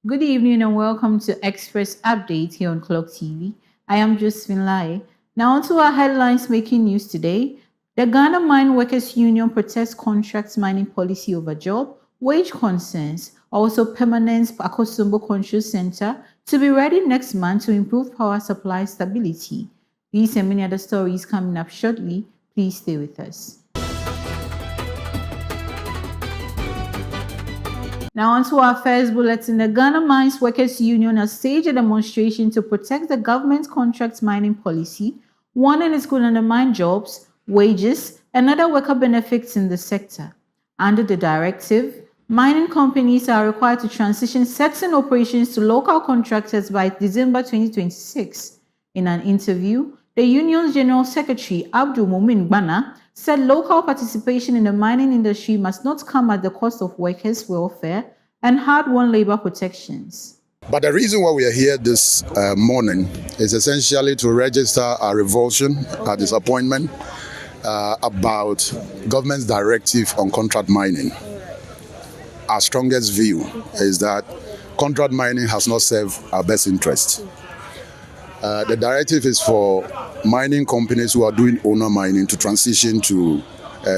Good evening and welcome to Express Update here on Clock TV. I am Josephine Lai. Now, on to our headlines making news today. The Ghana Mine Workers Union protests contracts mining policy over job, wage concerns, also permanent Akosombo Control Center to be ready next month to improve power supply stability. These and many other stories coming up shortly. Please stay with us. Now, on to our first bulletin. The Ghana Mines Workers Union has staged a demonstration to protect the government's contract mining policy, warning it could undermine jobs, wages, and other worker benefits in the sector. Under the directive, mining companies are required to transition certain operations to local contractors by December 2026. In an interview, the union's General Secretary, Abdul Mumin Bana, said local participation in the mining industry must not come at the cost of workers' welfare and hard-won labor protections. But the reason why we are here this morning is essentially to register our revulsion, our disappointment about government's directive on contract mining. Our strongest view is that contract mining has not served our best interest. The directive is for mining companies who are doing owner mining to transition to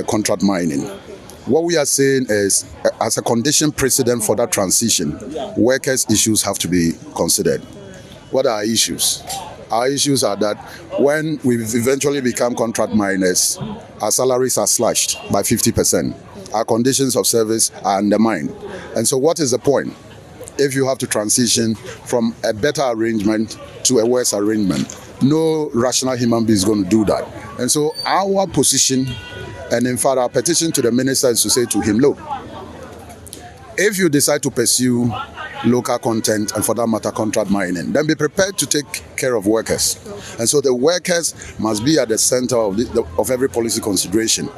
contract mining. What we are saying is, as a condition precedent for that transition, workers' issues have to be considered. What are our issues? Our issues are that when we eventually become contract miners, our salaries are slashed by 50%. Our conditions of service are undermined. And so what is the point if you have to transition from a better arrangement to a worse arrangement? No rational human being is going to do that. And so our position, and in fact our petition to the minister, is to say to him, look, if you decide to pursue local content and for that matter contract mining, then be prepared to take care of workers. And so the workers must be at the center of every policy consideration.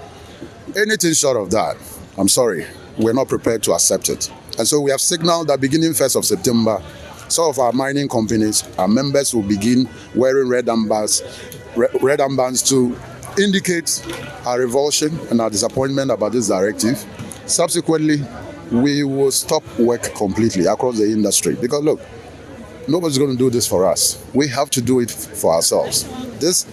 Anything short of that, I'm sorry, we're not prepared to accept it. And so we have signaled that beginning 1st of September, some of our mining companies, our members will begin wearing red armbands to indicate our revulsion and our disappointment about this directive. Subsequently, we will stop work completely across the industry because look, nobody's going to do this for us. We have to do it for ourselves. This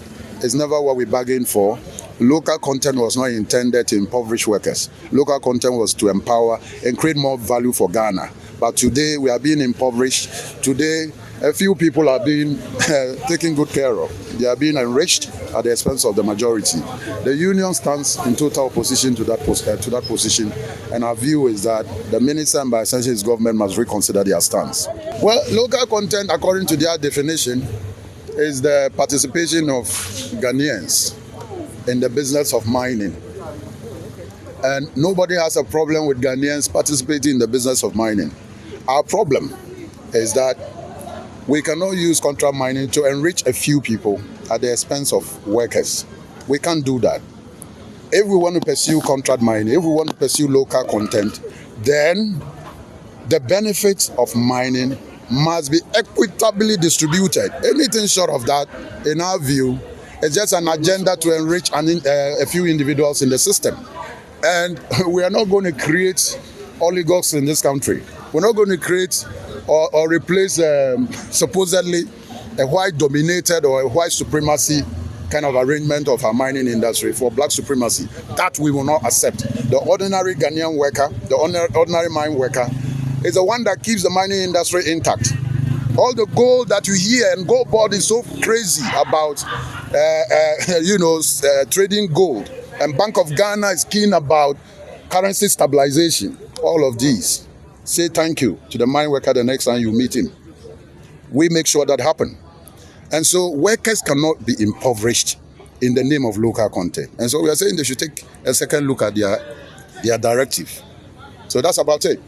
is never what we bargained for. Local content was not intended to impoverish workers. Local content was to empower and create more value for Ghana. But today we are being impoverished. Today a few people are being taken good care of. They are being enriched at the expense of the majority. The union stands in total opposition to that position, and our view is that the minister and by extension his government must reconsider their stance. Well, local content, according to their definition, is the participation of Ghanaians in the business of mining. And nobody has a problem with Ghanaians participating in the business of mining. Our problem is that we cannot use contract mining to enrich a few people at the expense of workers. We can't do that. If we want to pursue contract mining, if we want to pursue local content, then the benefits of mining must be equitably distributed. Anything short of that, in our view, is just an agenda to enrich a few individuals in the system. And we are not going to create oligarchs in this country. We're not going to create or replace supposedly a white-dominated or a white supremacy kind of arrangement of our mining industry for black supremacy. That we will not accept. The ordinary Ghanaian worker, the ordinary mine worker, is the one that keeps the mining industry intact. All the gold that you hear, and Gold Board is so crazy about, trading gold. And Bank of Ghana is keen about currency stabilization. All of these. Say thank you to the mine worker the next time you meet him. We make sure that happens. And so workers cannot be impoverished in the name of local content. And so we are saying they should take a second look at their directive. So that's about it.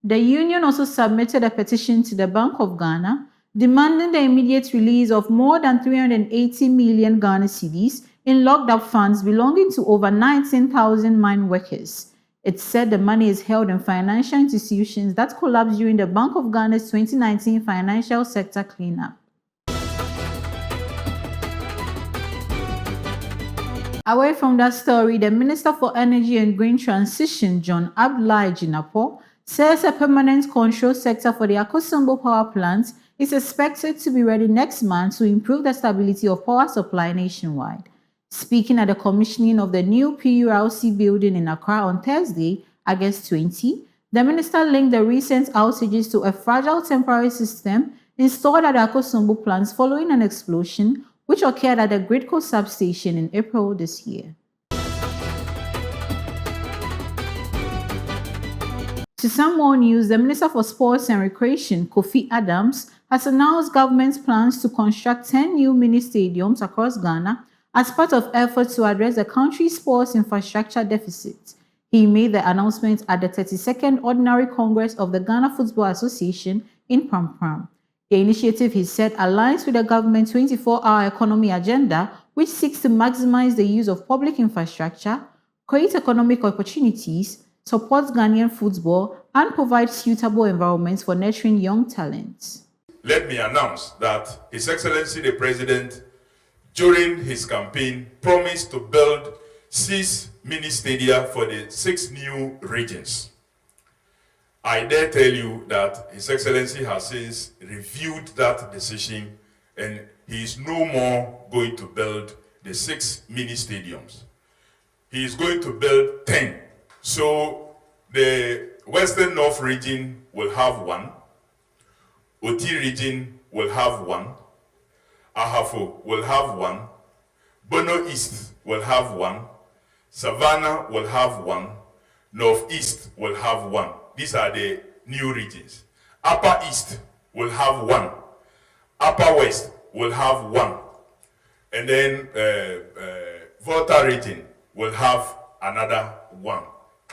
The union also submitted a petition to the Bank of Ghana demanding the immediate release of more than 380 million Ghana cedis in locked-up funds belonging to over 19,000 mine workers. It said the money is held in financial institutions that collapsed during the Bank of Ghana's 2019 financial sector cleanup. Away from that story, the Minister for Energy and Green Transition, John Abdullahi Jinapor, says a permanent control sector for the Akosombo power plant is expected to be ready next month to improve the stability of power supply nationwide. Speaking at the commissioning of the new PURC building in Accra on Thursday, August 20, the minister linked the recent outages to a fragile temporary system installed at the Akosombo plant following an explosion which occurred at the Gridco substation in April this year. To some more news, the Minister for Sports and Recreation, Kofi Adams, has announced government's plans to construct 10 new mini stadiums across Ghana as part of efforts to address the country's sports infrastructure deficit. He made the announcement at the 32nd Ordinary Congress of the Ghana Football Association in Prampram. The initiative, he said, aligns with the government's 24-hour economy agenda, which seeks to maximize the use of public infrastructure, create economic opportunities, supports Ghanaian football, and provides suitable environments for nurturing young talents. Let me announce that His Excellency the President, during his campaign, promised to build 6 mini stadia for the 6 new regions. I dare tell you that His Excellency has since reviewed that decision and he is no more going to build the 6 mini stadiums. He is going to build 10. So the Western North region will have 1, Oti region will have 1, Ahafo will have 1, Bono East will have 1, Savannah will have 1, Northeast will have 1. These are the new regions. Upper East will have 1, Upper West will have 1, and then Volta region will have another 1,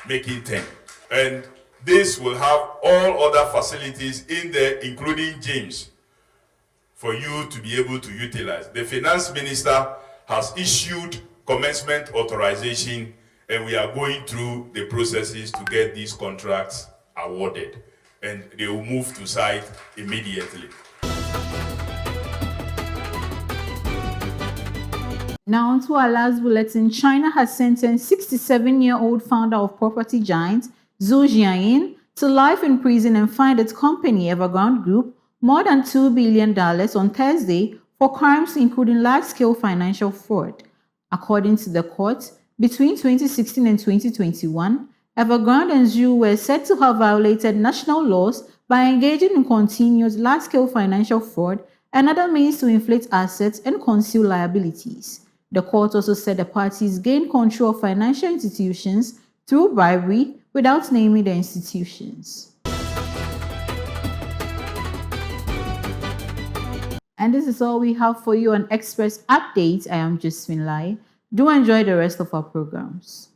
making 10. And this will have all other facilities in there, including gyms, for you to be able to utilize. The finance minister has issued commencement authorization, and we are going through the processes to get these contracts awarded, and they will move to site immediately. Now on to our last bulletin. China has sentenced 67-year-old founder of property giant Zhu Jiayin to life in prison and fined its company Evergrande Group more than $2 billion on Thursday for crimes including large-scale financial fraud. According to the court, between 2016 and 2021, Evergrande and Zhu were said to have violated national laws by engaging in continued large-scale financial fraud and other means to inflate assets and conceal liabilities. The court also said the parties gained control of financial institutions through bribery without naming the institutions. And this is all we have for you on Express Updates. I am Josephine Lai. Do enjoy the rest of our programs.